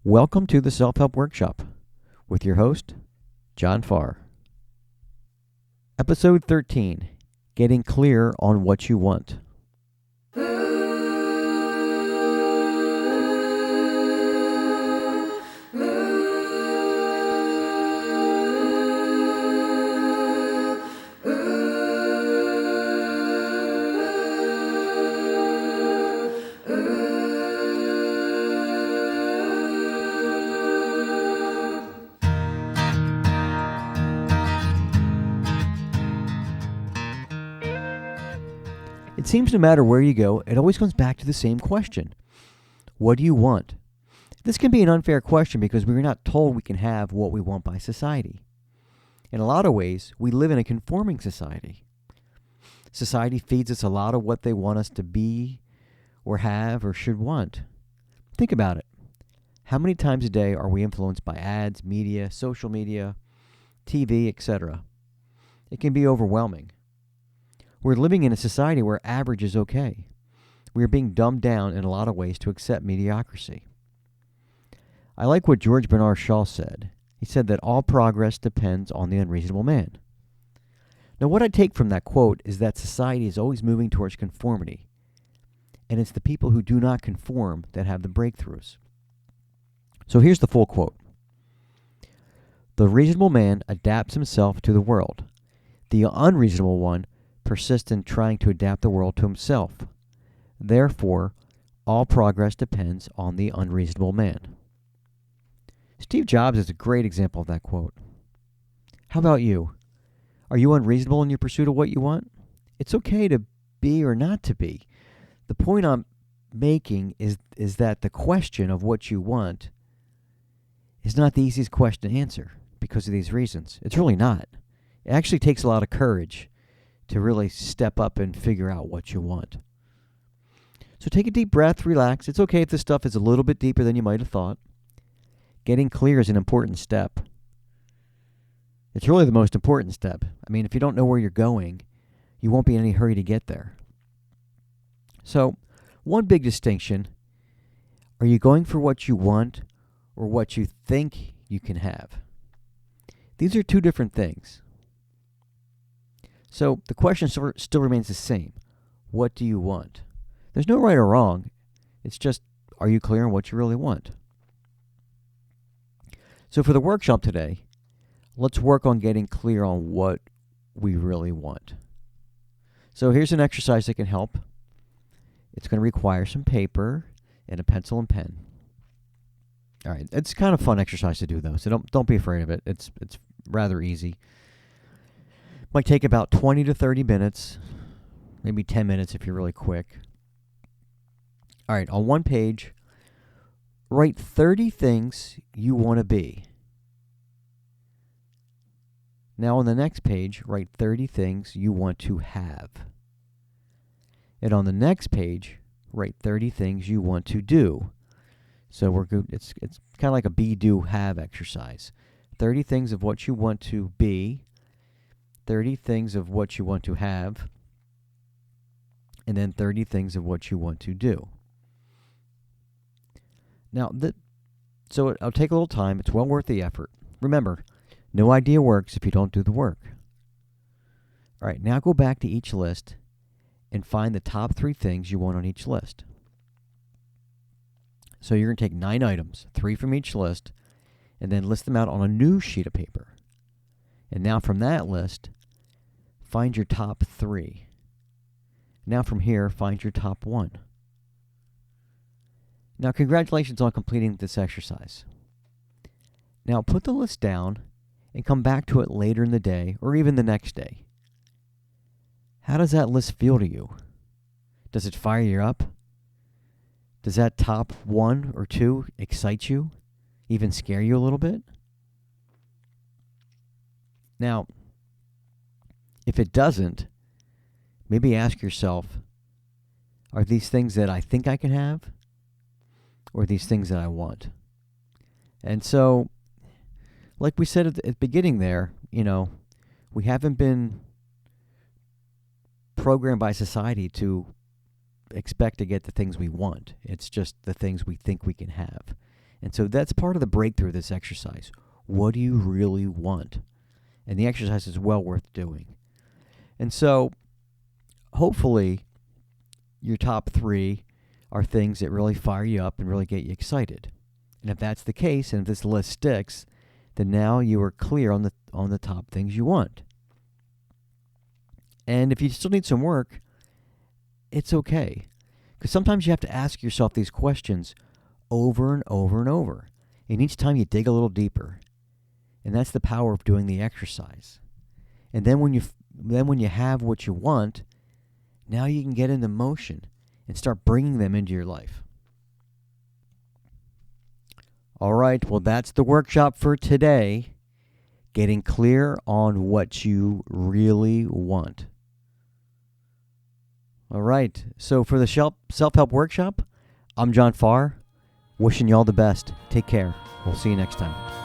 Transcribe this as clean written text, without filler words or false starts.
Welcome to the Self-Help Workshop with your host, John Farr. Episode 13, Getting Clear on What You Want. It seems no matter where you go, it always comes back to the same question. What do you want? This can be an unfair question because we are not told we can have what we want by society. In a lot of ways, we live in a conforming society. Society feeds us a lot of what they want us to be or have or should want. Think about it. How many times a day are we influenced by ads, media, social media, TV, etc.? It can be overwhelming. We're living in a society where average is okay. We are being dumbed down in a lot of ways to accept mediocrity. I like what George Bernard Shaw said. He said that all progress depends on the unreasonable man. Now, what I take from that quote is that society is always moving towards conformity, and it's the people who do not conform that have the breakthroughs. So here's the full quote. The reasonable man adapts himself to the world. The unreasonable one persists in trying to adapt the world to himself. Therefore, all progress depends on the unreasonable man. Steve Jobs is a great example of that quote. How about you? Are you unreasonable in your pursuit of what you want? It's okay to be or not to be. The point I'm making is that the question of what you want is not the easiest question to answer because of these reasons. It's really not. It actually takes a lot of courage to really step up and figure out what you want. So take a deep breath, relax. It's okay if this stuff is a little bit deeper than you might have thought. Getting clear is an important step. It's really the most important step. I mean, if you don't know where you're going, you won't be in any hurry to get there. So, one big distinction, are you going for what you want or what you think you can have? These are two different things. So the question still remains the same. What do you want? There's no right or wrong. It's just, are you clear on what you really want? So for the workshop today, let's work on getting clear on what we really want. So here's an exercise that can help. It's going to require some paper and a pencil and pen. All right, it's kind of a fun exercise to do though, so don't be afraid of it. It's rather easy. Might take about 20 to 30 minutes, maybe 10 minutes if you're really quick. All right, on one page, write 30 things you want to be. Now on the next page, write 30 things you want to have. And on the next page, write 30 things you want to do. So we're good. It's kind of like a be, do, have exercise. 30 things of what you want to be, 30 things of what you want to have, and then 30 things of what you want to do. Now, so it'll take a little time. It's well worth the effort. Remember, no idea works if you don't do the work. All right, now go back to each list and find the top 3 things you want on each list. So you're going to take 9 items, 3 from each list, and then list them out on a new sheet of paper. And now from that list, find your top 3. Now from here, find your top 1. Now congratulations on completing this exercise. Now put the list down and come back to it later in the day or even the next day. How does that list feel to you? Does it fire you up? Does that top 1 or 2 excite you? Even scare you a little bit? Now, if it doesn't, maybe ask yourself, are these things that I think I can have? Or these things that I want? And so, like we said at the beginning there, we haven't been programmed by society to expect to get the things we want. It's just the things we think we can have. And so that's part of the breakthrough of this exercise. What do you really want? And the exercise is well worth doing. And so hopefully your top 3 are things that really fire you up and really get you excited. And if that's the case, and if this list sticks, then now you are clear on the top things you want. And if you still need some work, it's okay. Because sometimes you have to ask yourself these questions over and over and over. And each time you dig a little deeper. And that's the power of doing the exercise. And then when you have what you want, now you can get into motion and start bringing them into your life. All right, well, that's the workshop for today. Getting clear on what you really want. All right, so for the self-help workshop, I'm John Farr, wishing you all the best. Take care. We'll see you next time.